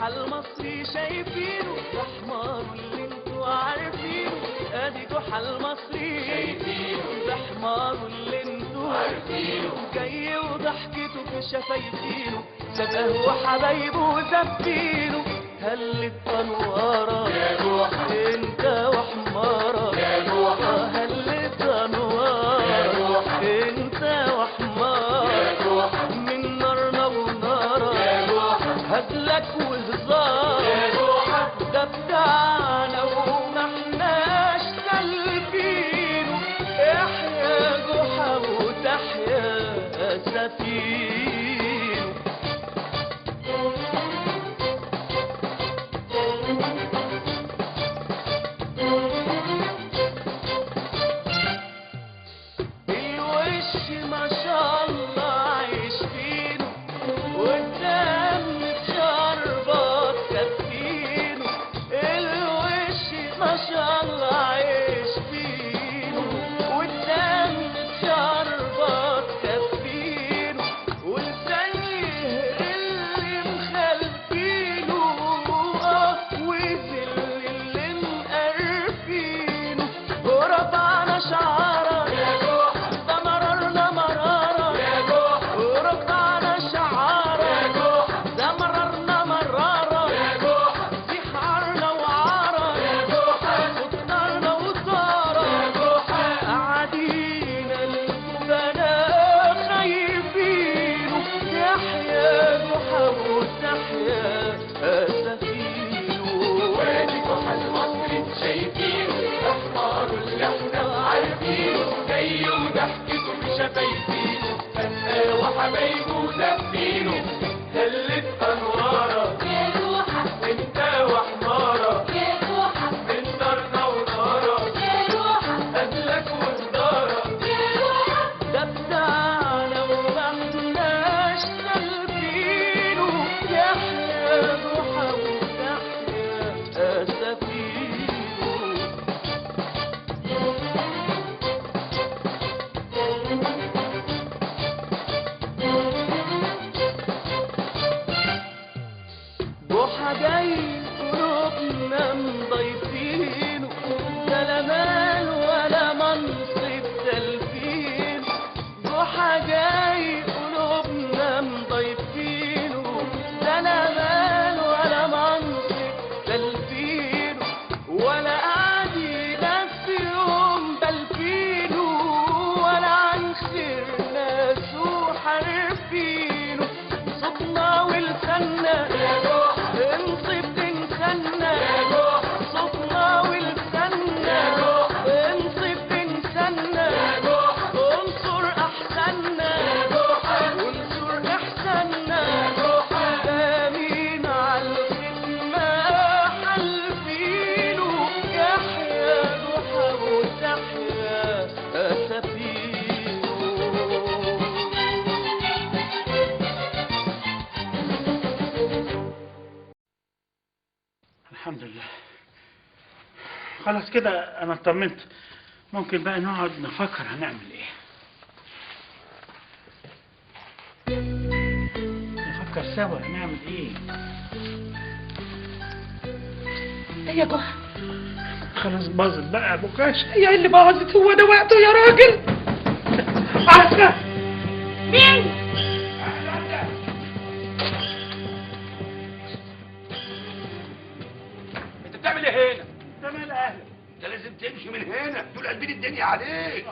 جحا المصري شايفينه، ده حمار اللي انتوا عارفينه. ادي جحا المصري شايفينه، ده حمار اللي انتوا عارفينه. جاي وضحكته في شفايفينه، سابقه وحبايبه وزفينه. هلت انواره يا جحا انت وحماره يا جحا، هلت انواره يا جحا انت وحماره يا جحا. من نارنا ونارا يا جحا، هزلك وهزار يا جحا. ده بتاعنا وما احناش سالفينه. احيا جحا وتحيا سفينه. الحمد لله. خلاص كده انا اطمنت. ممكن بقى نقعد نفكر هنعمل ايه. نفكر سوا هنعمل ايه. يا جحا خلاص باظت بقى يا بوكاش. هي اللي باظت؟ هو ده وقته يا راجل. عسكر. مين؟ انت بتعمل ايه هنا؟ انت مال اهلك؟ انت لازم تمشي من هنا، دول قلبين الدنيا عليك.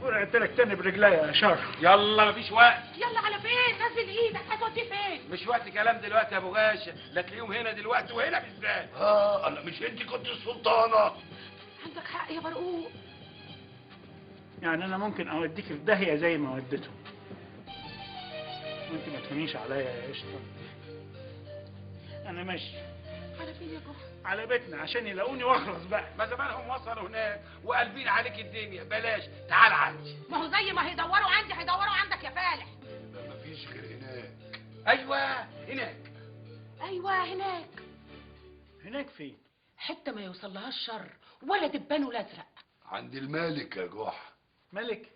ورقت لك تاني برجليا يا شر. يلا مفيش وقت. يلا على فين؟ نزل ايدك، هتودي فين؟ مش وقت كلام دلوقتي يا ابو غاشة، لا تلاقيهم هنا دلوقتي وهنا بالذات. انا مش انت كنت السلطانة؟ عندك حق يا برقوق. يعني انا ممكن اوديك في داهية زي ما وديتهم، وانت ما تفهميش عليا يا قشطة. انا ماشي. على فين يا جحا؟ على بيتنا عشان يلاقوني واخلص بقى. ما زمانهم وصلوا هناك وقلبين عليك الدنيا. بلاش، تعال عندي. ما هو زي ما هيدوروا عندي هيدوروا عندك يا فالح. مفيش غير هناك. ايوه هناك. ايوه هناك. هناك فين؟ حته ما يوصلهاش شر ولا دبان ولا ازرق. عند الملك يا جحا. ملك؟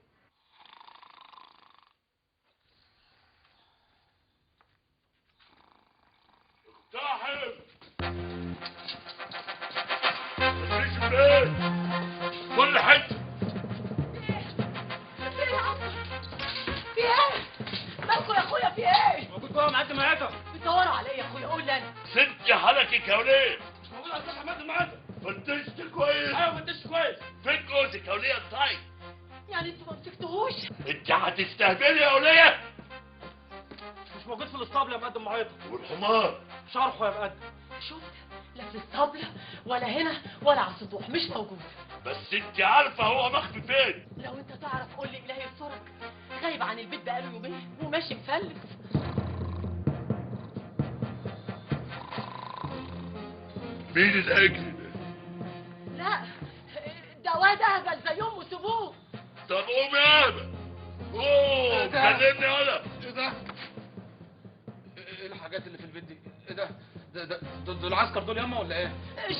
صاحب مفيش البيت كل حته. في ايه يا عم؟ في ايه؟ مالكوا يا اخويا في ايه؟ موجود جوه معدي معاك. بتدوروا عليا يا اخويا قول لي انا. ست حالك يا وليه؟ مش موجود على السطح معدي معاك. فتشت كويس. ايوه فتشت كويس. فين جوزك يا وليه الطيب؟ يعني انتوا ما مسكتوهوش؟ انت هتستهبلي يا وليه؟ مش موجود في الاسطبل يا مقدم معيطه. والحمار شرحه يا مقدم. شفت؟ لا في الطبلة ولا هنا ولا على السطوح مش موجود. بس انت عارفه هو مخفي فين. لو انت تعرف قول لي الهي يسترك. غايب عن البيت بقاله يومين وماشي مفلس. مين الاجل ده؟ لا ده واد اهبل زيهم وسيبوه. طب قوم يا هبه قوم كلمني انا. ايه ده؟ ايه الحاجات اللي في البيت دي؟ ايه ده؟ دول العسكر دول ياما ولا ايه؟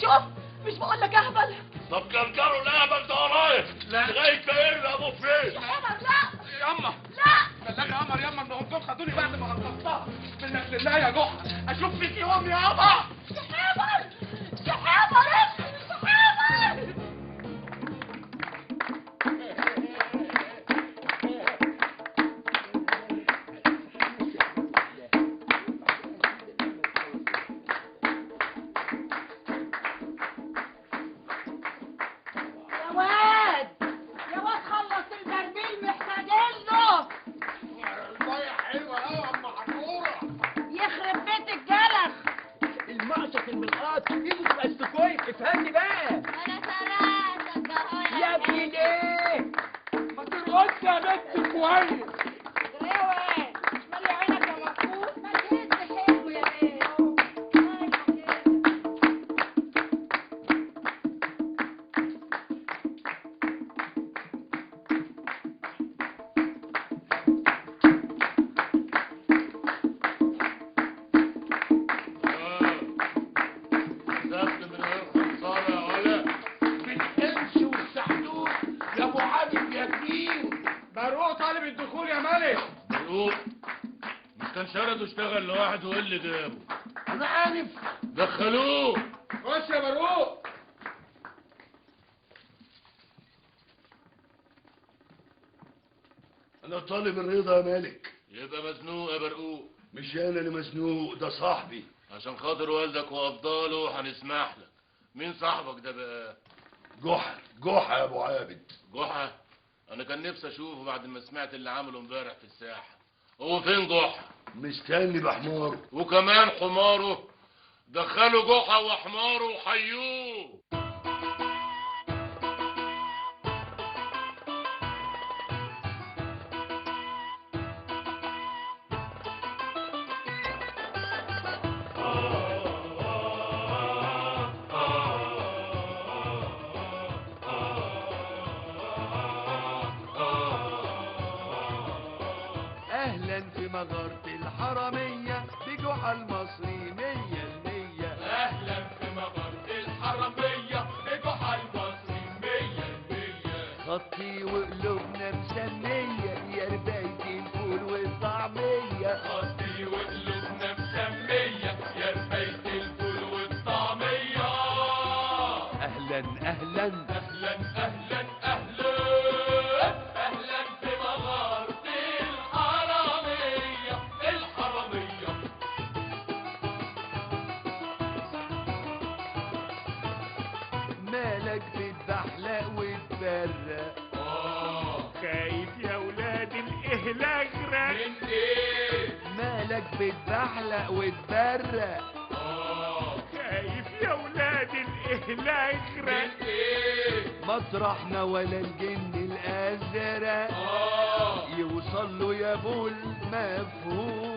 شوف مش بقول لك اهبل. طب كركروا الهبل ده ورايا لغايه ما يرقبوا فين. يا قمر لا ياما لا. بلغي يا قمر ياما انهم دول خدوني بعد ما غلطتها. منك لله يا جحا اشوف فيك يوم يا قمر. شحابر شحابر شحابر. يا واد خلص البرميل محتاجينه. الميه حلوه قوي يا ام عموره. يخرب بيت الجلخ. المقشط الملقاط ايده تبقى استكويت افهمني بقى. انا سرقتك اهو يا ابني ليه؟ ما ترقصش يا بنت كويس. جريوي مالي عينك يا مفقود ما تهز حلو يا بيه. سبت من غير خساره يا ولا. بالقرش والسحدود يا ابو عابد ياسين. بروق طالب الدخول يا ملك. بروق مش كان شرد واشتغل لوحده وايه اللي جابه؟ انا عارف. دخلوه. خش يا بروق. انا طالب الرضا يا مالك. يبقى مزنوق يا برقوق. مش انا اللي مزنوق، ده صاحبي. عشان خاطر والدك وافضاله هنسمح لك. مين صاحبك ده بقى؟ جحا يا ابو عابد. جحا؟ انا كان نفسي اشوفه بعد ما سمعت اللي عمله امبارح في الساحه. هو فين جحا؟ مستني بحماره. وكمان حماره. دخلوا جحا وحماره وحيوه. اهلا في مغارة الحرمية بجحا المصري 100%. اهلا في مغارة الحرمية بجحا المصري 100%. خطي وقلوبنا مسمية يا رباية الفول والطعمية. خطي وقلوبنا مسمية يا رباية الفول والطعمية. اهلا اهلا اهلا اهلا اهلا اهلا في مغارة الحرمية. الحرمية مالك بتبحلق وتبرق. خايف يا ولاد الاهلاغرق. من ايه؟ مالك بتبحلق وتبرق. خايف يا ولاد الاهلاغرق. من ايه؟ مطرحنا ولا الجن الازرق يوصل له يا ابو المفهومية.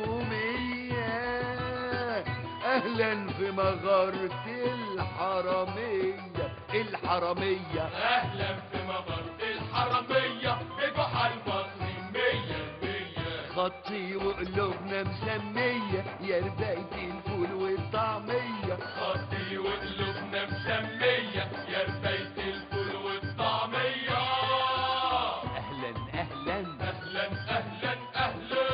اهلا في مغارة الحرمية. الحرمية اهلا في مغارة الحرمية بجحا المصري 100%. خطي وقلوبنا مسمية يا رباية الفول والطعمية. خطي وقلوبنا مسمية يا رباية الفول والطعمية. اهلا اهلا اهلا اهلا اهلا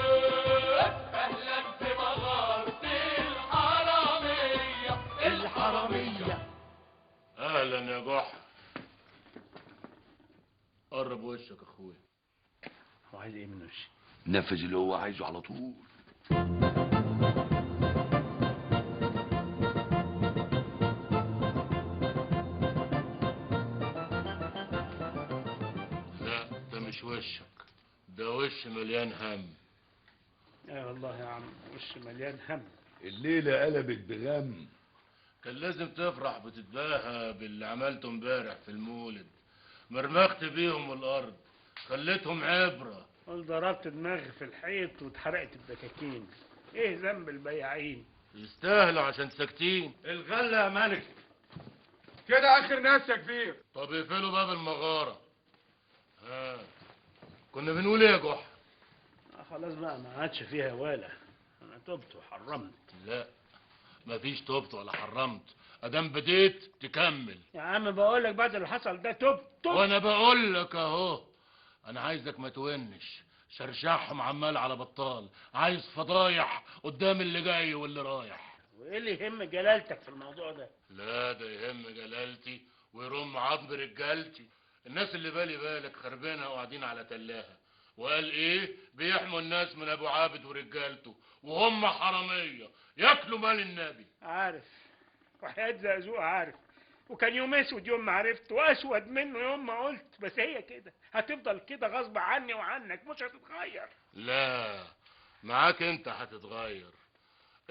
اهلا في مغارة الحرمية. قرب وشك يا اخويا. هو عايز ايه من وشي؟ نفذ اللي هو عايزه على طول. لا ده مش وشك، ده وش مليان هم. اي والله يا عم وش مليان هم. الليلة قلبت بغم. كان لازم تفرح بتتباهى باللي عملته امبارح في المولد. مرمخت بيهم الارض، خليتهم عبره. قول ضربت دماغي في الحيط واتحرقت الدكاكين. ايه ذنب البياعين؟ يستاهلوا عشان ساكتين. الغلة يا ملك، كده اخر ناس يا كبير. طب اقفلوا باب المغاره. ها كنا بنقول ايه يا جحا؟ خلاص بقى ما عادش فيها ولا. انا تبت وحرمت. لا مفيش تبت ولا حرمت، ادام بديت تكمل. يا عم بقول لك بعد اللي حصل ده تبت. وانا بقول لك اهو، انا عايزك ما تونش شرشحهم عمال على بطال، عايز فضايح قدام اللي جاي واللي رايح. وايه اللي يهم جلالتك في الموضوع ده؟ لا ده يهم جلالتي ويرم عظم رجالتي. الناس اللي بالك خربانه وقاعدين على تلاها، وقال ايه بيحموا الناس من ابو عابد ورجالته، وهم حراميه ياكلوا مال النبي. عارف وحياة زقزوق عارف، وكان يوم اسود يوم ما عرفت، واسود منه يوم ما قلت. بس هي كده هتفضل كده غصب عني وعنك، مش هتتغير. لا معاك انت هتتغير.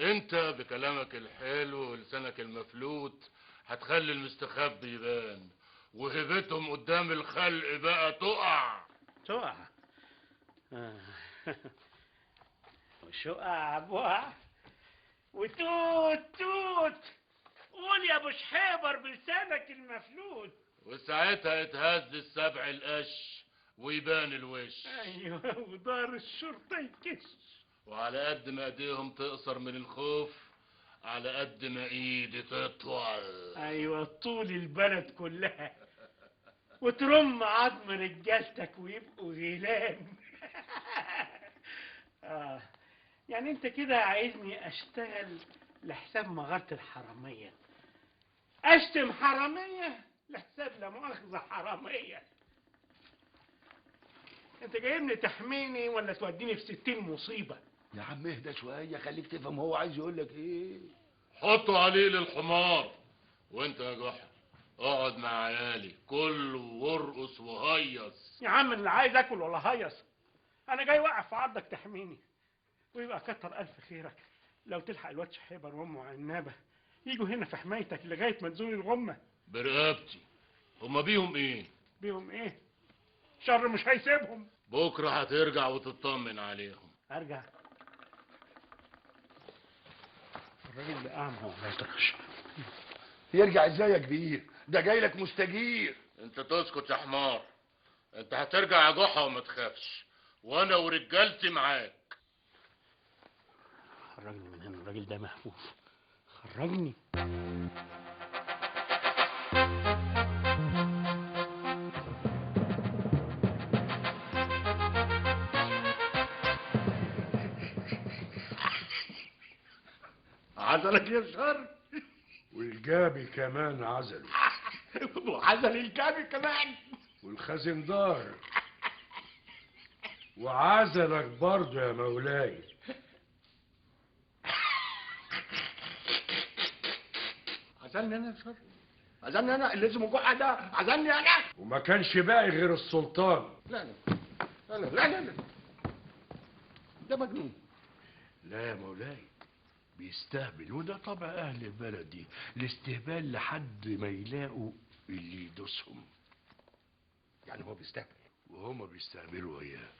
انت بكلامك الحلو ولسانك المفلوت هتخلي المستخبي يبان، وهبتهم قدام الخلق بقى تقع. تقع وشقع بقع وتوت توت. قول يا ابو شحيبر بلسانك المفلوت. وساعتها يتهز السبع القش ويبان الوش. ايوه ودار الشرطه يكش. وعلى قد ما ايديهم تقصر من الخوف، على قد ما ايدي تطول. ايوه طول البلد كلها، وترم عظم رجالتك ويبقوا غيلان. يعني انت كده عايزني اشتغل لحساب مغارة الحرامية، اشتم حرامية لحساب لا مؤاخذة حرامية. انت جايبني تحميني ولا توديني في 60 مصيبة؟ يا عم اهدى شوية، خليك تفهم هو عايز يقول لك ايه. حطوا عليه للحمار. وانت يا جحا اقعد مع عيالي كله وارقص وهيص. يا عم اللي عايز اكل ولا هيص، انا جاي واقف في عرضك تحميني. ويبقى كتر الف خيرك لو تلحق الواد شحيبر وامه عنابه يجوا هنا في حمايتك لغايه ما تزول الغمه. برقبتي. هما بيهم ايه؟ بيهم ايه؟ شر مش هيسيبهم. بكره هترجع وتطمن عليهم. ارجع؟ الراجل ده اعمى ولا يطرش. يرجع ازاي يا كبير؟ ده جاي لك مستجير. انت تسكت يا حمار. انت هترجع يا جحا وما تخافش، وانا ورجالتي معاك. خرجني من هنا، الراجل ده مهفوف. خرجني. عزلك يا شر. والجابي كمان عزل. وعزل الجابي كمان. والخزندار وعزلك برضه يا مولاي. عزلني انا يا شر؟ عزلني انا اللي اسمه جحا ده؟ عزلني انا؟ وما كانش باقي غير السلطان. لا لا لا لا لا لا، ده مجنون. لا يا مولاي، بيستهبل، وده طبع اهل البلد دي، الاستهبال لحد ما يلاقوا اللي يدوسهم. يعني هو بيستهبل وهما بيستهبلوا اياه،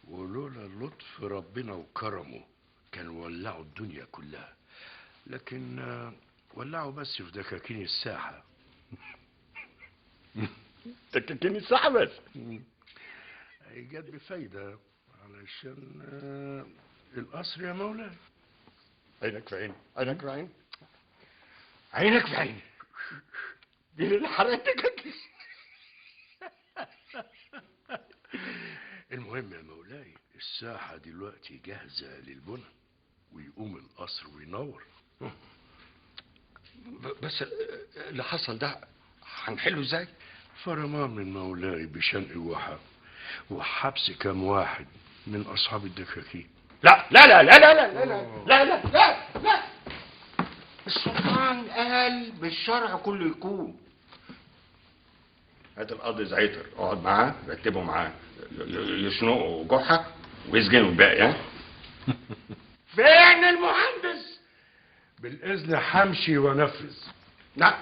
ولولا لطف ربنا وكرمه كان ولعوا الدنيا كلها. لكن ولعوا بس في دكاكين الساحة. دكاكين الساحة بس؟ هي جت بفايدة علشان القصر يا مولاي. عينك في عيني، عينك في عيني، عينك في عيني. دي اللي حرقتك. المهم يا مولاي، الساحة دلوقتي جاهزة للبنى، ويقوم القصر وينور. بس اللي حصل ده هنحله ازاي؟ فرمان من مولاي بشنق جحا وحبس كام واحد من أصحاب الدكاكين. لا لا لا لا لا لا لا لا لا لا لا، السلطان قال بالشرع كله يكون. هات القاضي زعيتر، اقعد معاه رتبه معاه يشنقوا جحا ويسجنوا الباقي. ها فين المهندس؟ بالإذن حمشي ونفذ. لا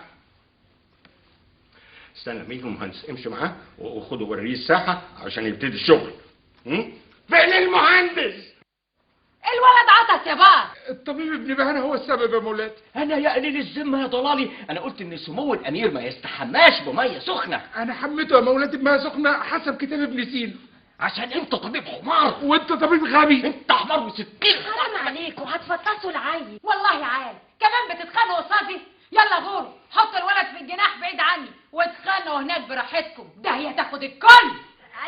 استنى، مين المهندس؟ امشي معاه وخده وريه الساحه عشان يبتدي الشغل. فين المهندس؟ الولد عطس يا بار. الطبيب ابن بهنا هو السبب يا مولاتي. انا يا قليل الذمه يا ضلالي، انا قلت ان سمو الامير ما يستحماش بميه سخنه. انا حميته يا مولاتي بميه سخنه حسب كتاب ابن سينا. عشان انت طبيب حمار وانت طبيب غبي. انت حمار وستين. حرام عليكم هتفطسوا العيل. والله عال كمان بتتخانقوا قصادي. يلا غوروا حطوا الولد في الجناح بعيد عني واتخانقوا هناك براحتكم، ده هي تاخد الكل.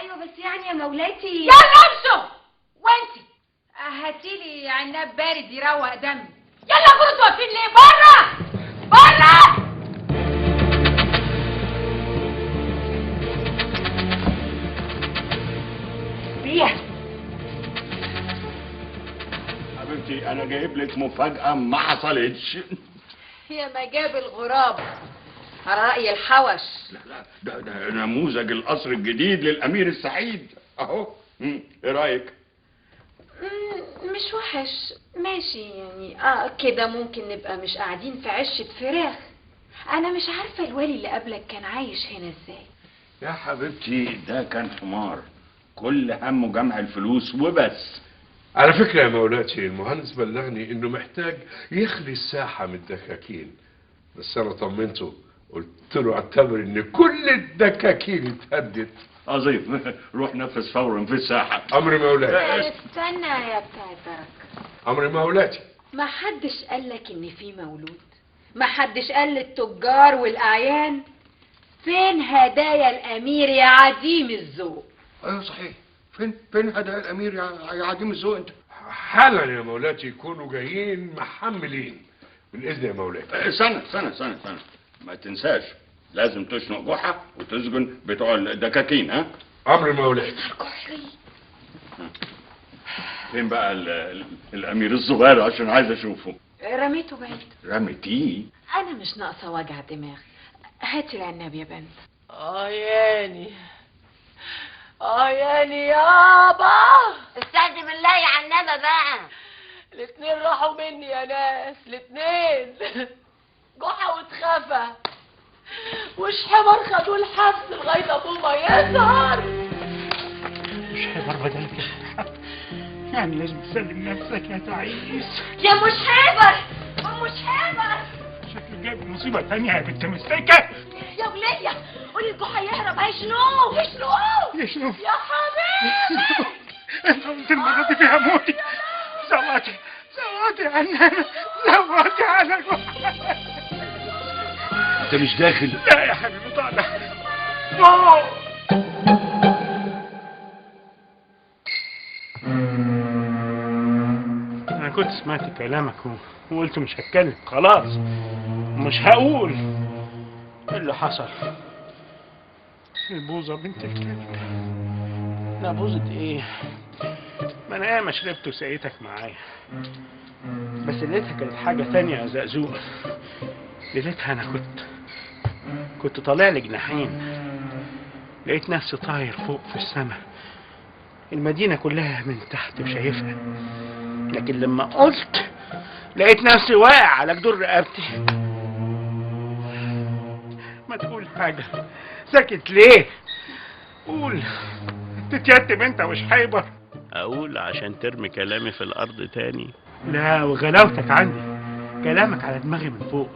ايوه بس يعني يا مولاتي. يلا امشوا. وانتي هاتيلي عناب بارد يروق دمي. يلا غوروا، واقفين ليه؟ بره بره. بيه حبيبتي انا جايب لك مفاجاه ما حصلتش. يا ما جاب الغراب على رأي الحوش. لا ده نموذج القصر الجديد للامير السعيد اهو. ايه رايك؟ مش وحش، ماشي يعني. كده ممكن نبقى مش قاعدين في عشة فراخ. انا مش عارفة الوالي اللي قبلك كان عايش هنا ازاي. يا حبيبتي ده كان حمار، كل همه جمع الفلوس وبس. على فكرة يا مولاتي المهندس بلغني انه محتاج يخلي الساحة من الدكاكين، بس انا طمنته قلت له اعتبر ان كل الدكاكين اتهدت. عظيم، روح نفذ فورا في الساحة. امر مولاتي. استنى يا بتاع البركة، امر مولاتي. ما حدش قالك ان في مولود؟ ما حدش قال للتجار والاعيان؟ فين هدايا الامير يا عديم الذوق؟ ايوه صحيح، فين هدايا الامير يا عديم الذوق انت؟ حالا يا مولاتي يكونوا جايين محملين. بالاذن يا مولاتي. سنة ما تنساش لازم تشنق جحا وتسجن بتوع الدكاكين. ها امر مولاتي. فين بقى الامير الصغير عشان عايز اشوفه؟ رميته بعيد. رميتيه؟ انا مش ناقصه وجع دماغ. هاتي العناب يا بنت. ياني ياني يابا. استهدي بالله يا عنابه بقى. الاتنين راحوا مني يا ناس، الاتنين. جحا واتخفى وشحبر خدوه الحبس لغايه ابوه ما يظهر. مش حبر بدل كده، يعني لازم تسلم نفسك يا تعيس. يا مش حبر مش حبر. شكله جايب مصيبه تانية يا بنت مستيكه. يا وليه قولي الجحا يهرب هيشنوه. يشنوه يا حبيبي. انت قلت المره دي فيها موتي. زواتي يا عنانه، زواتي على جحا. انت مش داخل؟ لا يا حبيبي طالع. انا كنت سمعت كلامك وقلت مش هتكلم خلاص، مش هقول. اللي حصل البوظه بنت الكلب. لا بوظت ايه، ما انا ياما شربت وسقيتك معايا، بس ليلتها كانت حاجه تانية يا زقزوق. ليلتها انا كنت طالع لي جناحين، لقيت نفسي طاير فوق في السماء، المدينة كلها من تحت وشايفها، لكن لما قلت لقيت نفسي واقع على جدور رقبتي. ما تقول حاجة، ساكت ليه؟ قول، تتيتم انت وش حيبر. اقول عشان ترمي كلامي في الارض تاني؟ لا، وغلاوتك عندي، كلامك على دماغي من فوق.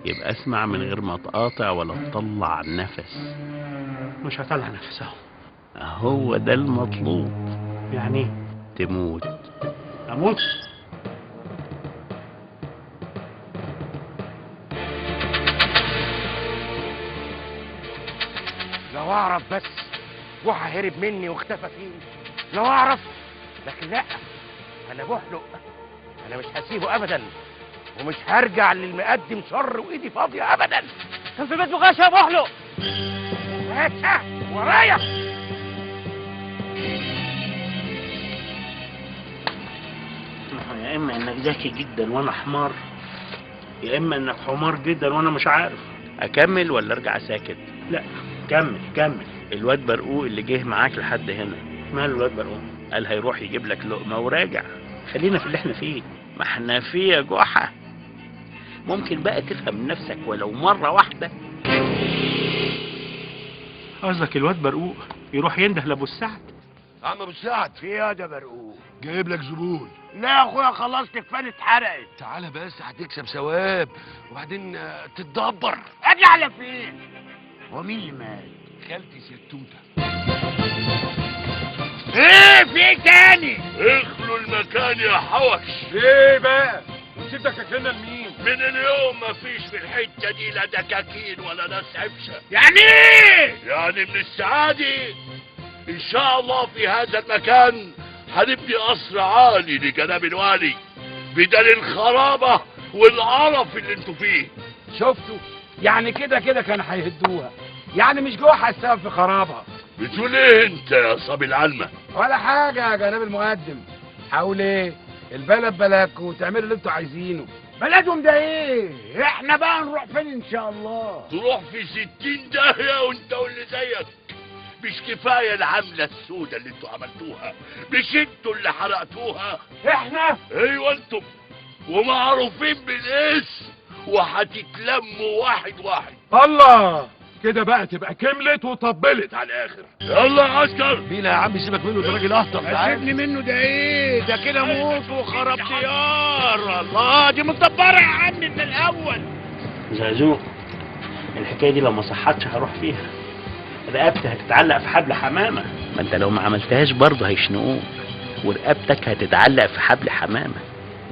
يبقى اسمع من غير ما تقاطع ولا تطلع نفس. مش هطلع نفس اهو. هو ده المطلوب. يعني تموت. اموت؟ لو اعرف بس جحا هرب مني واختفى فين، لو اعرف. لكن لا، انا بحلق، انا مش هسيبه ابدا، ومش هرجع للمقدم شر وايدي فاضيه ابدا. كان في بيت مغاشة يا بحلق. ورايا. يا اما انك ذكي جدا وانا حمار، يا اما انك حمار جدا وانا مش عارف. اكمل ولا ارجع ساكت؟ لا كمل كمل. الواد برقوق اللي جه معاك لحد هنا مال الواد برقوق؟ قال هيروح يجيب لك لقمه وراجع. خلينا في اللي احنا فيه. ما احنا فيه يا جحا. ممكن بقى تفهم نفسك ولو مره واحده؟ قصدك الواد برقوق يروح ينده لابو السعد؟ عم ابو سعد في يا ده برقوق. جايب لك زبون. لا يا اخويا خلاص كفايه اتحرقت. تعالى بس هتكسب ثواب وبعدين تتدبر. اجي على فين؟ ومين اللي مات؟ خالتي ستوته. ايه في ايه تاني؟ اخلوا المكان يا حوش. ايه بقى؟ وسيب دكاكيننا لمين؟ من اليوم مفيش في الحته دي لا دكاكين ولا ناس عفشه. يعني ايه؟ يعني من السعادة ان شاء الله في هذا المكان هنبني قصر عالي لجناب الوالي بدل الخرابه والقرف اللي انتوا فيه. شفتوا؟ يعني كده كان هيهدوها. يعني مش جوه السبب في خرابها. بتقول ايه انت يا صبي العلمه؟ ولا حاجه يا جناب المقدم. حاول ايه؟ البلد بلدكم وتعملوا اللي انتوا عايزينه. بلدهم ده ايه؟ احنا بقى نروح فين ان شاء الله؟ تروح في 60 داهيه وانت واللي زيك. مش كفايه العمله السوداء اللي انتوا عملتوها؟ مش انتوا اللي حرقتوها؟ احنا؟ ايوه انتم، ومعروفين بالاسم وهتتلموا واحد واحد. الله كده بقى تبقى كملت وطبلت على الاخر. يلا يا عسكر. بينا يا عم سيبك منه، ده راجل اهطل. سيبني منه ده ايه؟ ده كده موت وخراب ديار. الله دي متدبره يا عم من الاول. زازوق، الحكايه دي لو ما صحتش هروح فيها. رقبتي هتتعلق في حبل حمامه. ما انت لو ما عملتهاش برضه هيشنقوك ورقبتك هتتعلق في حبل حمامه.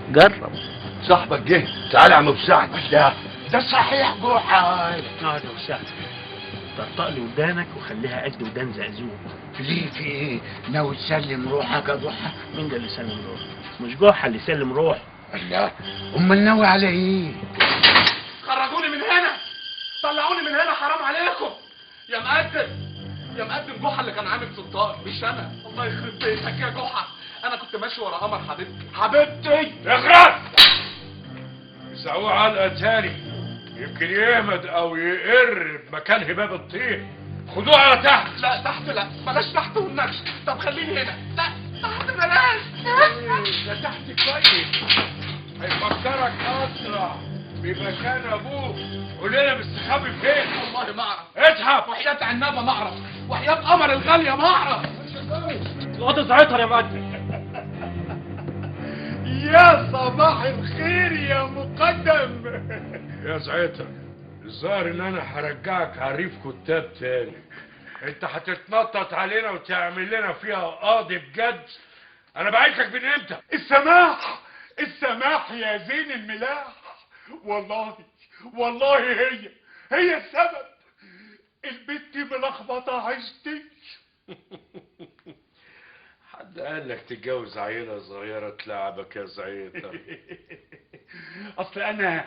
جرب. صاحبك جه. تعالى يا عم ابو سعد. ده صحيح جحا. اقعد يا استاذ، طرطق لي ودانك وخليها قد ودان زقزوق. ليه في ايه؟ ناوي تسلم روحك يا جحا؟ مين ده اللي سلم روح؟ مش جحا اللي سلم روح. لا امال ناوي على ايه؟ خرجوني من هنا، طلعوني من هنا، حرام عليكم. يا مقدم جحا اللي كان عامل سلطان مش انا. الله يخرب بيتك يا جحا، انا كنت ماشي ورا قمر حبيبتي. اخرس. يسعوه علقه تاني يمكن يهمد او يقر بمكان هباب الطير. خدوه على تحت. لا تحت لا، بلاش تحت والنكش. طب خليني هنا. لا تحت بلاش. ده تحت كويس، هيفكرك اسرع بمكان ابوك. قول لنا مستخبي فين؟ والله ما اعرف. اضحك. وحياة عنابة ما اعرف، وحياة قمر الغالية ما اعرف. الواد زعتر يا مقدم. يا صباح الخير يا مقدم. يا زعتر، الظاهر ان انا هرجعك عريف كتاب تاني. انت هتتنطط علينا وتعمل لنا فيها قاضي بجد. انا بعتلك من امتى؟ السماح يا زين الملاح. والله هي السبب. البت ملخبطه عشتي. حد قال لك تتجوز عيله صغيره تلعبك يا زعتر؟ اصل انا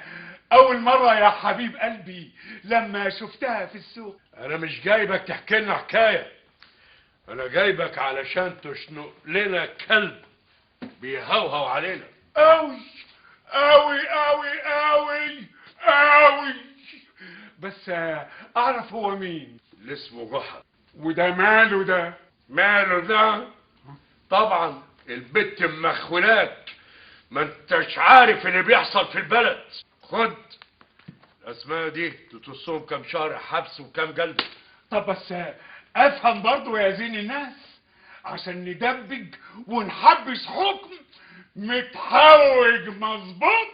اول مره يا حبيب قلبي لما شفتها في السوق. انا مش جايبك تحكي لنا حكايه، انا جايبك علشان تشنق لنا كلب بيهوهو علينا. قوي قوي قوي قوي قوي. بس اعرف هو مين. اللي اسمه جحا. وده ماله ده؟ ماله ده؟ طبعا البت مخولاك، ما انتش عارف اللي بيحصل في البلد. خد الاسماء دي تتصهم كام شهر حبس وكام جلد. طب بس افهم برضو يا زين الناس عشان ندبج ونحبس حكم متحوج مظبوط.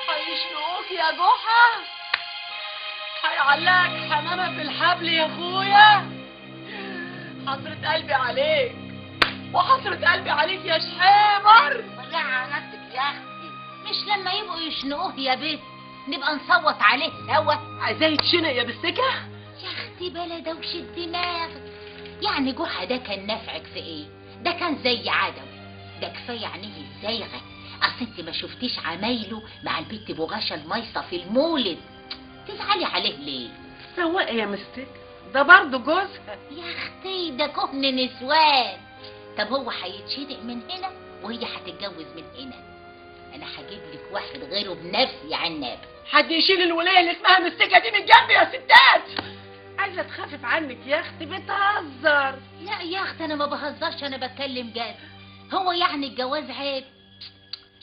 هيشنقوك يا جحا، هيعلقك حمامة في الحبل يا اخويا. حسرة قلبي عليك وحسرة قلبي عليك يا شحامر. ضيعي على نفسك يا اختي، مش لما يبقوا يشنقوه يا بنت نبقى نصوت عليه سوا. عايزاه يتشنق يا بالسكة يا اختي بلا دوشة دماغك. يعني جحا ده كان نافعك في ايه؟ ده كان زي عدوي. ده كفايه عينيه الزايغه. اصل انت ما شفتيش عمايله مع البت بغاشة الميصه في المولد. تزعلي عليه ليه؟ سواق يا مستك، ده برضه جوزها. يا اختي ده كهن نسوان. طب هو هيتشنق من هنا وهي هتتجوز من هنا. انا هجيب لك واحد غيره بنفسي يا عناب. حد يشيل الولايه اللي اسمها مستكه دي من جنبي يا ستات. عايزه تخفف عنك يا اختي، بتهزر. لا يا اختي انا ما بهزرش، انا بتكلم جد. هو يعني الجواز عيب؟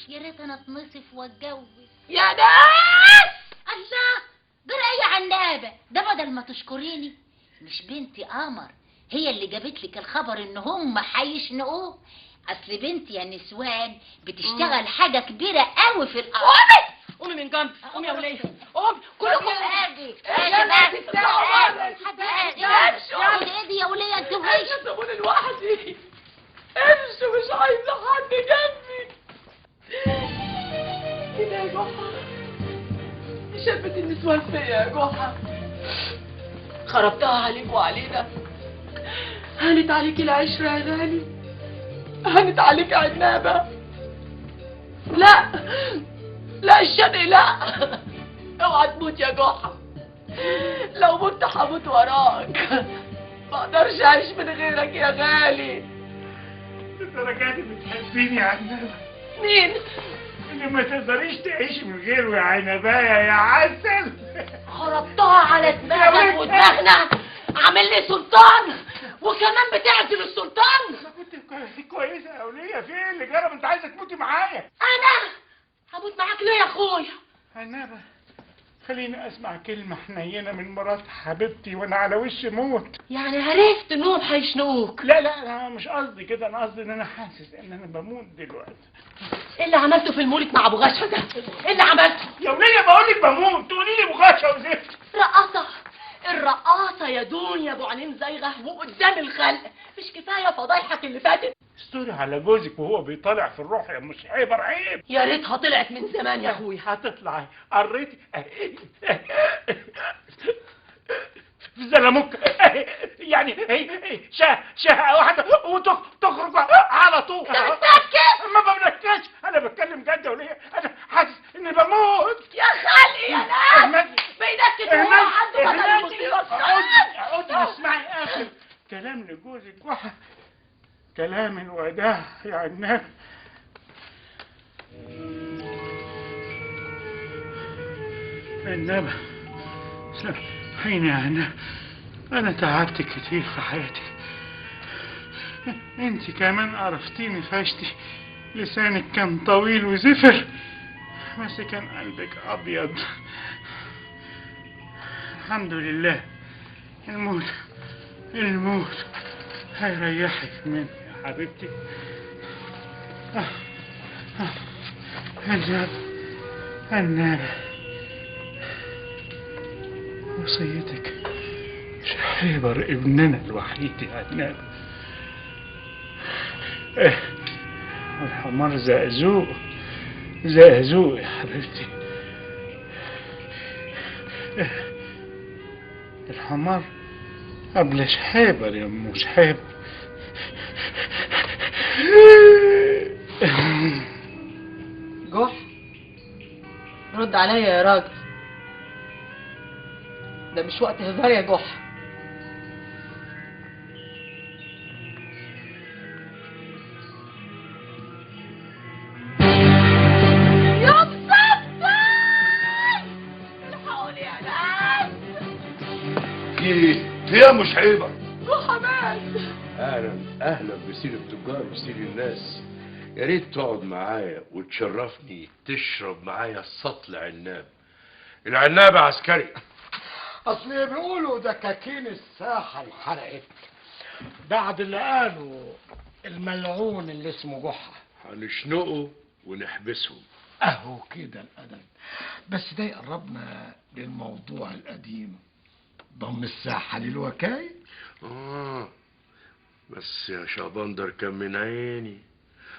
يا ريت انا اتنصف واتجوز. يا ناس الله، جرى يا عنابه ده بدل ما تشكريني. مش بنتي قمر هي اللي جابت لك الخبر ان هم هيشنقوه؟ اصل بنتي يا نسوان بتشتغل حاجه كبيره قوي في الارض. قومي من جنبي، قومي يا وليه، قومي كلكم. اجي يا ناس ايدي يا وليه انت وهي. سيبوني لوحدي، امشوا، مش عايزه حد جنبي. كده يا جحا، شبت النسوان فيا يا جحا، خربتها عليك وعلينا. هانت عليك العشرة يا غالي، هانت عليك عنابة. لا لا الشنق لا، اوعى تموت يا جحا، لو مت هموت وراك، ما اقدرش اعيش من غيرك يا غالي. الدرجات دي بتحبيني يا عنابة؟ مين؟ اللي ما تقدريش تعيشي من غيره يا عنبايه يا عسل. خربتها على دماغك ودماغنا، عامل لي سلطان وكمان بتعزل السلطان. كنت كويسه يا وليه، في ايه اللي جرب؟ انت عايزه تموتي معايا؟ انا هموت معاك ليه يا اخويا؟ عنبة خليني اسمع كلمه حنينه من مرات حبيبتي وانا على وش موت. يعني عرفت انهم هيشنقوك؟ لا انا مش قصدي كده، انا قصدي ان انا حاسس ان انا بموت دلوقتي. ايه اللي عملته في المولد مع ابو غشا ده؟ ايه اللي عملته؟ يا وليه بقول لك بموت تقولي لي ابو غشا وزفت. رقاصه، الرقاصه يا دنيا ابو عينين زايغه وقدام الخلق، مش كفايه فضايحك اللي فاتت؟ استوري على جوزك وهو بيطلع في الروح يا مش عيب عيب. يا ريتها طلعت من زمان يا اخويا. هتطلع قريتي في زلموك يعني هي شهقه واحده وتخرج على طول. انت بتبكي؟ ما ببكيش، انا بتكلم جد وليه، انا حاسس اني بموت يا خالي يا ناس. بيدك تروح عنده بدل المصيبه. اقعدي اسمعي اخر كلام لجوزك وحا كلام الوداع يا عناب. عنابة سامحيني يا عناب، أنا تعبت كتير في حياتي، انت كمان عرفتيني فاشتي، لسانك كان طويل وزفر بس كان قلبك أبيض. الحمد لله الموت هيريحك مني يا حبيبتي. عنابة وصيتك شحيبر ابننا الوحيد يا عنابة. الحمار زقزوق يا حبيبتي. الحمار قبل شحيبر يا ام شحيبر. جح، رد عليا يا راجل، ده مش وقت هزار يا جح. يا مصطفى الحقوني يا ناس. في يا مش عيبة. جحا مات. اهلا بسير التجار وسير الناس. يا ريت تقعد معايا وتشرفني تشرب معايا سطل عناب. العناب عسكري. اصل بيقولوا دكاكين الساحه انحرقت بعد اللي قالوا الملعون اللي اسمه جحا. هنشنقه ونحبسهم. اهو كده الادب، بس ده يقربنا للموضوع القديم، ضم الساحه للوكايه. بس يا شابندر كان من عيني،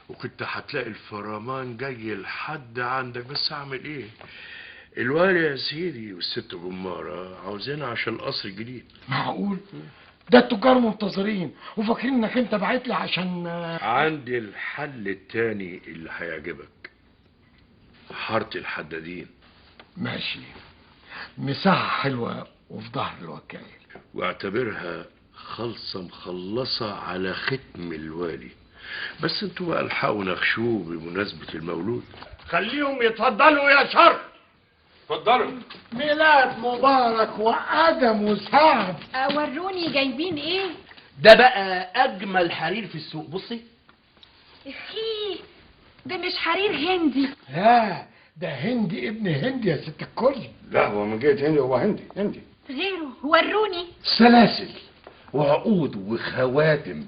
وكنت هتلاقي الفرمان جاي لحد عندك، بس اعمل ايه؟ الوالي يا سيدي والست جمارة عاوزينها عشان القصر الجديد. معقول؟ ده التجار منتظرين وفاكرين انك انت بعت لي عشان عندي الحل التاني اللي هيعجبك، حارة الحدادين. ماشي، مساحة حلوة وفي ظهر الوكاية. واعتبرها خالصة مخلصة على ختم الوالي. بس انتوا بقى الحقوا نخشوه بمناسبة المولود. خليهم يتفضلوا يا شر. اتفضلوا. ميلاد مبارك وادم وسعد. وروني جايبين ايه؟ ده بقى اجمل حرير في السوق. بصي اخي ده مش حرير هندي. لا ده هندي ابن هندي يا ست الكل. لا هو من جهة هندي، هو هندي غيره. وروني. سلاسل وعقود وخواتم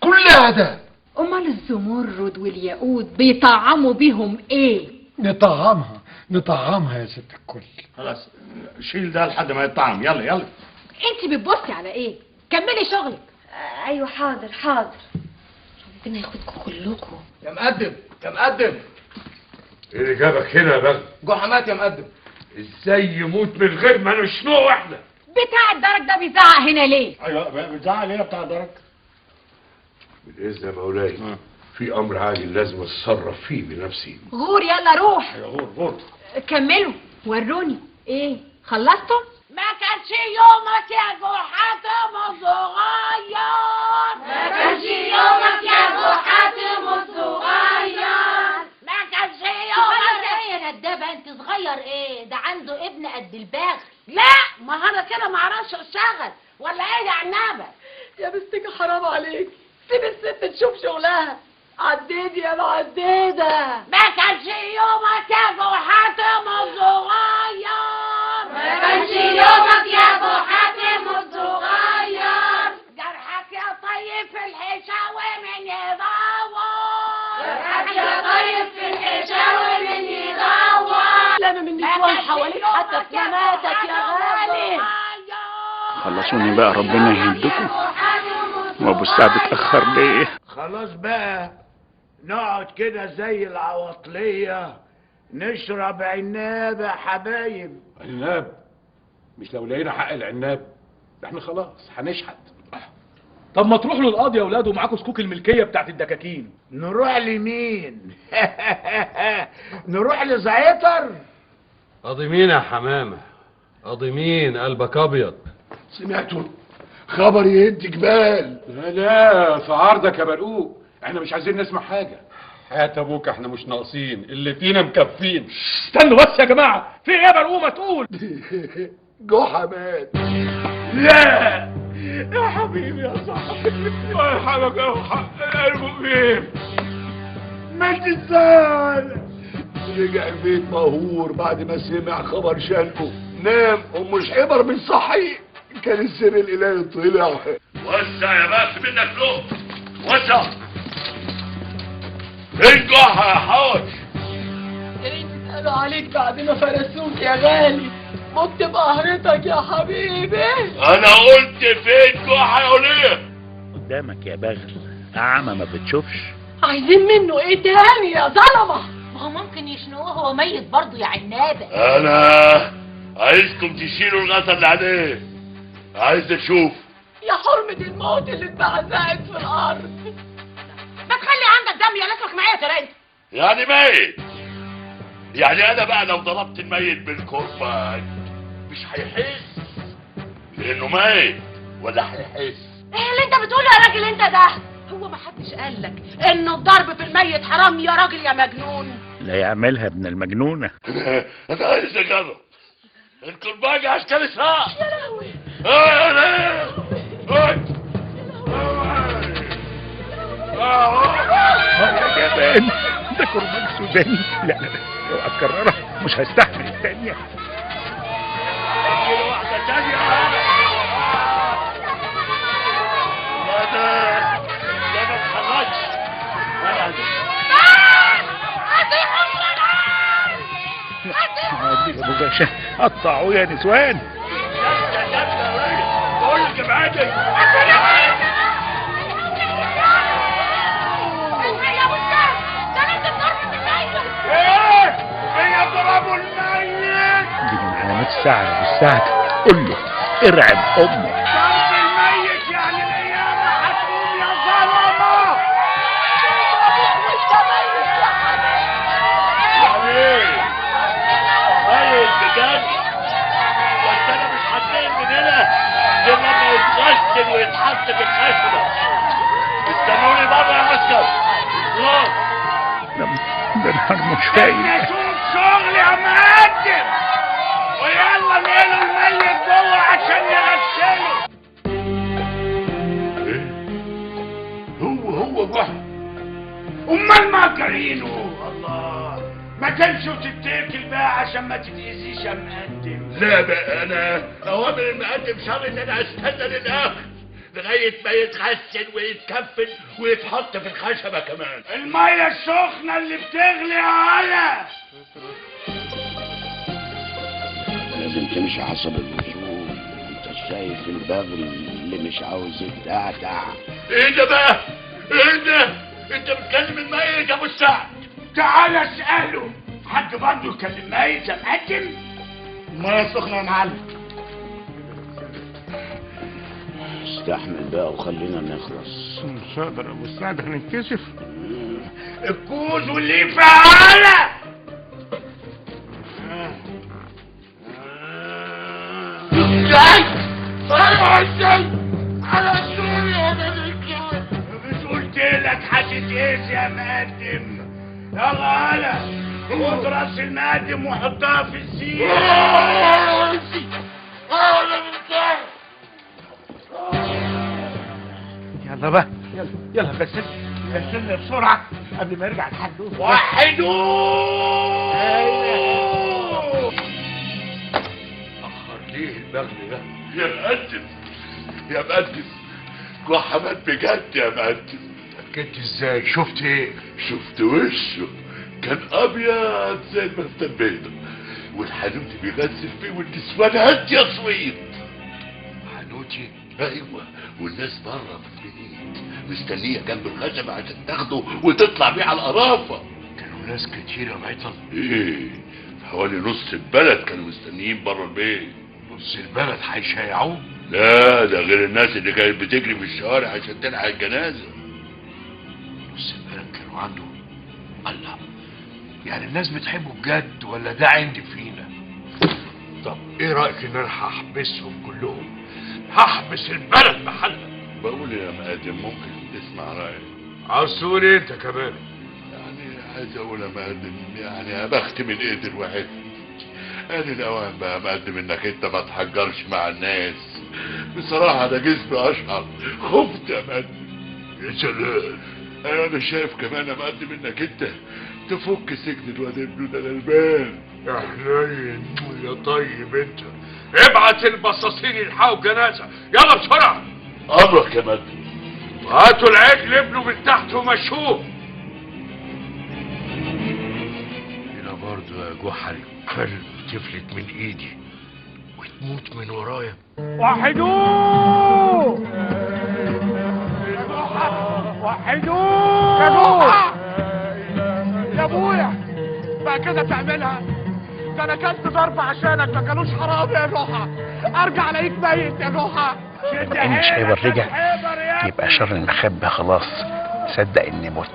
كلها ده. امال الزمرد والياقوت بيطعموا بيهم ايه؟ نطعمها يا ست الكل. خلاص شيل ده لحد ما يطعم. يلا يلا. انت بتبصي على ايه؟ كملي شغلك. ايوه حاضر. ربنا ياخدكم كلكم. يا مقدم يا مقدم. ايه اللي جابك هنا يا بغل؟ جحا مات يا مقدم. ازاي يموت من غير ما نشنقه احنا؟ بتاع الدرج ده بيزعق هنا ليه؟ ايوه بتزعل ايه بتاع درك؟ بالاذن يا مولاي في امر عاجل لازم اتصرف فيه بنفسي. غور يلا روح. ايوه غور. كملوا وروني. ايه خلصتم؟ ما كانش يومك يا ابو حاتم الصغير. ما كانش يومك يا ابو حاتم الصغير. ما كانش يومك يا ندابه انت صغير ايه؟ ده عنده ابن قد الباغ. لا ما انا كده ما اعرفش اشتغل ولا ايه يا عنابه. يا بستك حرام عليك، سيب الست تشوف شغلها. عديدي يا معديده. ما كانش يومك يا ابو حاتم الصغير. ما كانش يومك يا ابو حاتم الصغير. جرحك يا طيب في الحشاوي من يدور. جرحك يا طيب في الحشاوي من يدور. لما من نسوان حواليك حتى في مماتك يا غالي. خلصوني بقى ربنا يهدكم. وابو السعد اتاخر ليه؟ خلاص بقى نقعد كده زي العواطلية نشرب عناب يا حبايب. عناب؟ مش لو لقينا حق العناب ده احنا خلاص هنشحت. طب ما تروحوا للقاضي يا اولاد ومعاكم سكوك الملكيه بتاعت الدكاكين. نروح لمين؟ نروح لزعتر. قاضي مين يا حمامة؟ قاضي مين قلبك ابيض؟ سمعتوا خبر يهد جبال. لا في عرضك يا برقوق، احنا مش عايزين نسمع حاجه. حياة ابوك احنا مش ناقصين، اللي فينا مكفين. استنوا بس يا جماعه، في ايه يا برقوق ما تقول؟ جحا مات. لا يا حبيبي يا صاحبي الله يرحمك يا قلبه فين؟ مات ازاي؟ رجع البيت مهور بعد ما سمع خبر شنقه. نام ومش حبر من صحي كان السر الالهي طلع. وسع يا بس منك له. وسع. فين جحا يا حوش؟ يا ريت يسألوا عليك بعد ما فرسوك يا غالي. مت بقهرتك يا حبيبي. انا قلت فين جحا يا وليه؟ قدامك يا بغل، اعمى ما بتشوفش. عايزين منه ايه تاني يا ظلمه؟ ما هو ممكن يشنقوه هو ميت برضه يا عنابه. انا عايزكم تشيلوا الغطا اللي عليه. عايز اشوف يا حرمة الموت اللي اتبعزقت في الارض. ما تخلي عندك دم يا لازمك معايا ترى انت. يعني ميت. يعني انا بقى لو ضربت الميت بالكرباج مش هيحس لانه ميت ولا هيحس؟ ايه اللي انت بتقوله يا راجل انت ده؟ هو ما حدش قال لك انه الضرب في الميت حرام يا راجل يا مجنون؟ لا يعملها ابن المجنونة. انا عايز اجرب الكرباج عشان اسحاق. يا لهوي. يا جبان ده كرباج سوداني. لا لو اكررها مش هستحمل الثانية. واحدة تانية. لا ما اتحركش. ابو باشا قطعوا يا نسوان. قول جماعتي. دي من علامات الساعة يا ابو السعد. قول له ارعب امك. ضرب الميت يعني القيامة هتقوم يا ظلمة. يعني ايه؟ ميت بجد؟ بس انا مش هتنقل من هنا غير لما ويتحط في الخشبة. استنوني بره يا عسكر. خلاص. ده مش فايق. نشوف شغل يا مقدم، ويلا نقلوا الميت جوه عشان نغسله. هو جحا. امال مأجرينه؟ الله، ما تمشي وتتكل بقى عشان ما تتأذيش يا مقدم. لا بقى انا اوامر المقدم شرط ان انا استنى للاخر لغايه ما يتغسل ويتكفن ويتحط في الخشبه كمان. الميه السخنه اللي بتغلي يا هلا. لازم تمشي حسب الوصول. انت شايف البغل اللي مش عاوز يتعتع. ايه ده بقى؟ ايه ده؟ انت بتكلم الميت يا ابو السعد؟ تعال اساله. حد برضه يكلم ميت يا مقدم؟ الميه سخنه يا معلم. استحمل بقى وخلينا نخلص. مش هقدر يا ابو السعد، هننكشف. الكوز واللي يفعله. ازاي؟ ازاي؟ على سوريا ده مش قلت لك هتتأذي يا مقدم؟ يلا هلا خد راس المقدم وحطها في الزيت. يلا بقى، يلا غسلني بسرعة قبل ما يرجع الحدود. وحدوه. اخر ليه البغل ده؟ يا مقدم جحا مات بجد يا مقدم. اتأكدت ازاي؟ شفت ايه؟ شفت وشه كان ابيض زي المفتة البيضة، والحانوتي بيغسل فيه والنسوان هادية صويت. حانوتي؟ ايوه، والناس بره في البيت مستنيه جنب الخشبة عشان تاخده وتطلع بيه على القرافة. كانوا ناس كتيرة معطل؟ ايه، حوالي نص البلد كانوا مستنيين بره البيت. نص البلد هيشيعوه؟ لا، ده غير الناس اللي كانت بتجري في الشوارع عشان تلحق الجنازة. نص البلد كانوا عنده؟ الله، يعني الناس بتحبه بجد ولا ده عندي فينا؟ طب ايه رأيك ان انا هحبسهم كلهم؟ هحبس البلد بحالها. بقول يا مقدم ممكن تسمع رأيي؟ عاوز تقول ايه انت كمان؟ يعني عايز اقول يا مقدم يعني يا بخت من ايد الواحد. ادي الاوان بقى يا مقدم انك انت ما تحجرش مع الناس. بصراحة ده جسمي اشعر، خفت يا مقدم. يا سلام. انا شايف كمان يا مقدم انك انت تفك سجن الواد ابنه ده الغلبان. يا حنين يا طيب انت. ابعت البصاصين يلحقوا الجنازة، يلا بسرعة. امرك يا مقدم. هاتوا العجل ابنه من تحت ومشوه. هنا برضه يا جحا الكلب تفلت من ايدي وتموت من ورايا. وحدوه وحدوه يا جحا. يا ابويا بقى كده تعملها؟ ده انا كنت ضرب عشانك، ما كانوش حرام يا جحا. ارجع الاقيك ميت يا جحا. إن شيبر رجع يبقى شر المخبة خلاص صدق إني مت.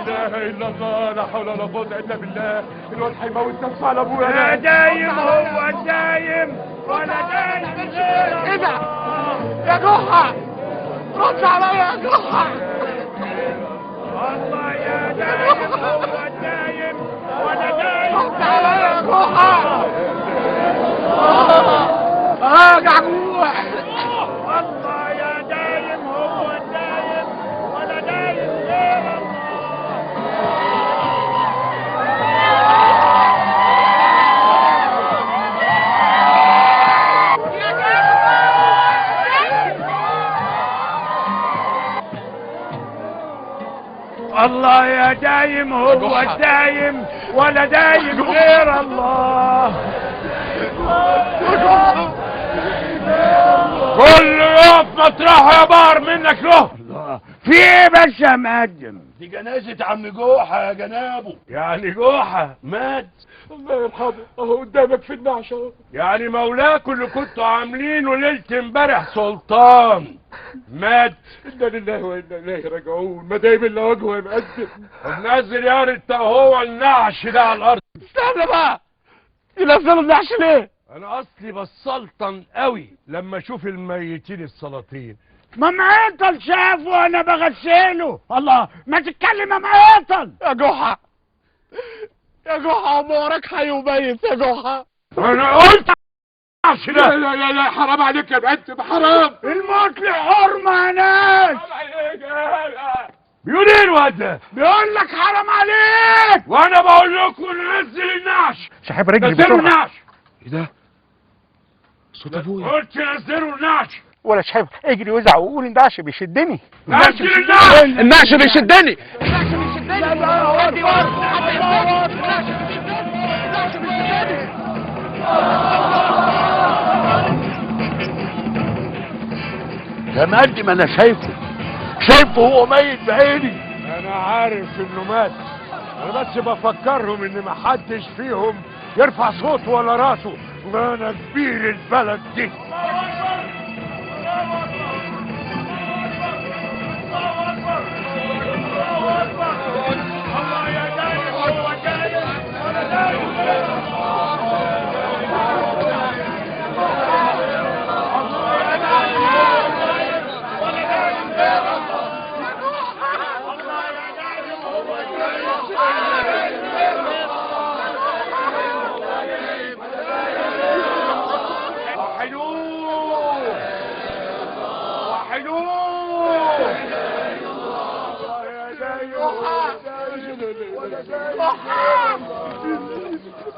لا اله الا الله، لا حول ولا قوة الا بالله. الواد هيموت نفسه على ابويا. لا دايم هو دايم ولا دايم غيره. ايه ده يا جحا؟ رد عليا يا جحا. والله يا دايم هو دايم ولا دايم. رد عليا يا جحا. جعجوع. والله يا دايم هو دايم ولا دايم غير الله يا دايم هو الدايم ولا دايم غير الله. كل يقف مطرحه يا بار منك له. في ايه بس يا مقدم؟ دي جنازة عم جوحة يا جنابه. يعني جوحة مات؟ الله يرحمه اهو قدامك في النعش اهو. يعني مولاكوا اللي كنتوا عاملينه ليلة امبارح سلطان مات؟ انا لله وانا اليه راجعون. ما دايم الا وجهه يا مقدم. طب نزل يا انت هو النعش ده على الارض. استنى بقى، ينزلوا النعش ليه؟ انا اصلي بسلطن قوي لما اشوف الميتين السلاطين. ما معطل شافه وانا بغسله. الله، ما تتكلم يا معطل. يا جحا يا جحا، امورك هيميت يا جحا. انا قلت لا لا لا لا، حرام عليك يا بنت، حرام. الموت له حرمه يا ناس. بيقول ايه الواد ده؟ بيقول لك حرام عليك. وانا بقول لكم نزل النعش. سحب رجلي نزلوا بسرعه. النعش. ايه ده؟ صوت ابويا. قلت نزلوا النعش. ولا شايف، اجري وزع وقول النعش بيشدني. نزل النعش. النعش بيشدني. يا مقدم انا شايفه هو ميت بعيني. انا عارف انه مات، انا بس بفكرهم ان محدش فيهم يرفع صوته ولا راسه، وانا كبير البلد دي.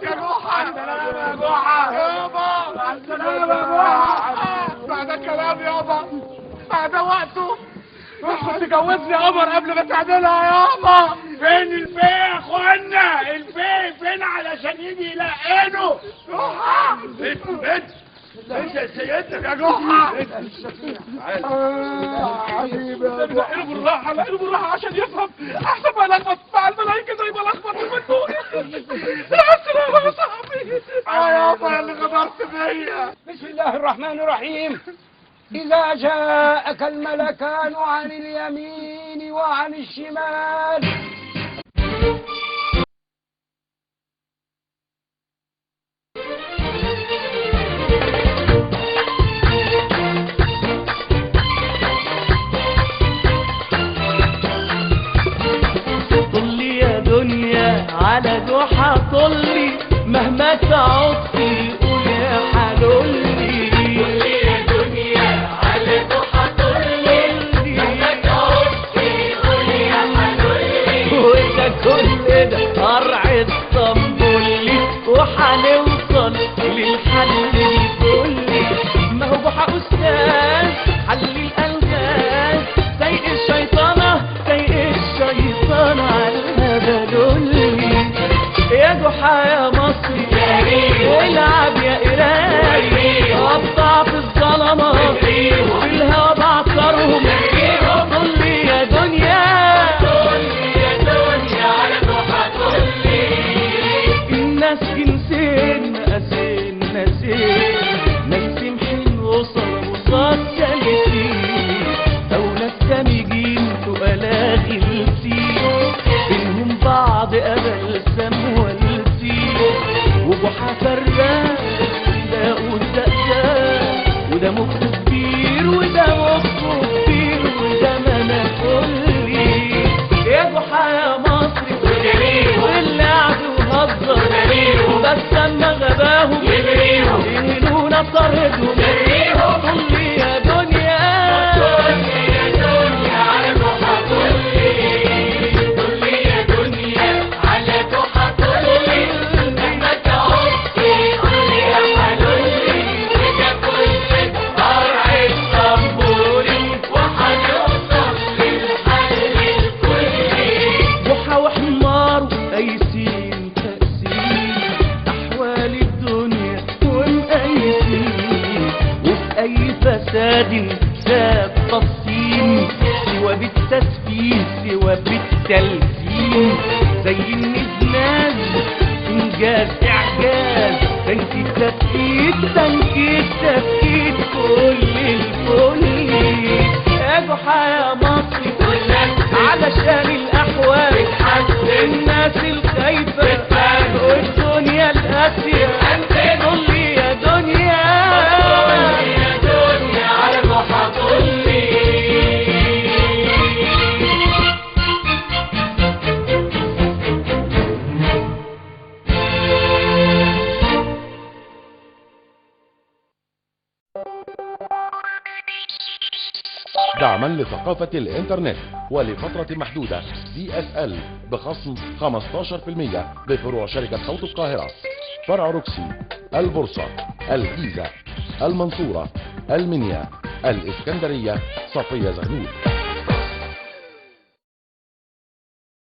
يا جحا السلامة يا جحا يابا، مع السلامة يا جحا. بعد الكلام يابا، بعد وقته. روح تجوزني قمر قبل ما تعملها يابا. فين الفي يا اخوانا؟ الفي فين علشان يجي يلقنه؟ جحا انت سيدتك يا جحا. حبيبي يا جحا، نقله بالراحة، نقله بالراحة عشان يفهم، احسن ما يلخبط مع الملايكة زي ما لخبط في الدنيا. يا السلامة يا صاحبي. يابا يا اللي غدرت بيا. بسم الله الرحمن الرحيم. إذا جاءك الملكان عن اليمين وعن الشمال. طلي يا دنيا على جحا طلي، مهما تعطي قول يا حلولي. طلي يا دنيا على جحا طلي، مهما تعطي قول يا حلولي. وده كل ده قرع اسطنبولي، وحنوصل للحل الكلي. ما هو جحا أستاذ حل الألغاز، سيء الشيطانة على بدلي. يا جحا يا مصري العب يا إيراني، قطع في الظلمة في الهوا بعصرهم. طلي يا دنيا على جحا طلي. الناس جنسين مقاسين ناسين، ناس سمحين وصل سلسين، أو ناس سامجين تقلا غلسين، بينهم بعض قبل سمولتين. وجحا فراق ده والدقداق، وده مخ كبير وده مخ كبير، وده مناكلي. يا جحا يا مصري واللي قعد وهزر، بس اما غباهم يهنونا بطردهم. طلي يا دنيا على جحا طلي. طلي يا دنيا على جحا طلي، مهما تعطي قول يا حلولي. وده كل قرع اسطنبولي، وحنوصل للحل الكلي. جحا وحمار قايسين تقسيم أحوال الدنيا ومقايسين، وفي أي فساد ساب تفصيل، سوى بالتسفيه سوى بالتلزيم. زي النزناز إنجاز إعجاز، تنكيد تفكيك تنكيد تفكيك كل الكل. يا جحا يا مصري علشان الأحوال الناس الخايفة والدنيا القاسية. طلي يا دنيا على جحا طلي. دعما لثقافة الإنترنت، ولفترة محدودة DSL بخصم 15% بفروع شركة صوت القاهرة، فرع روكسي، البورصة، الجيزة، المنصورة، المنيا، الإسكندرية، صفية زغلول.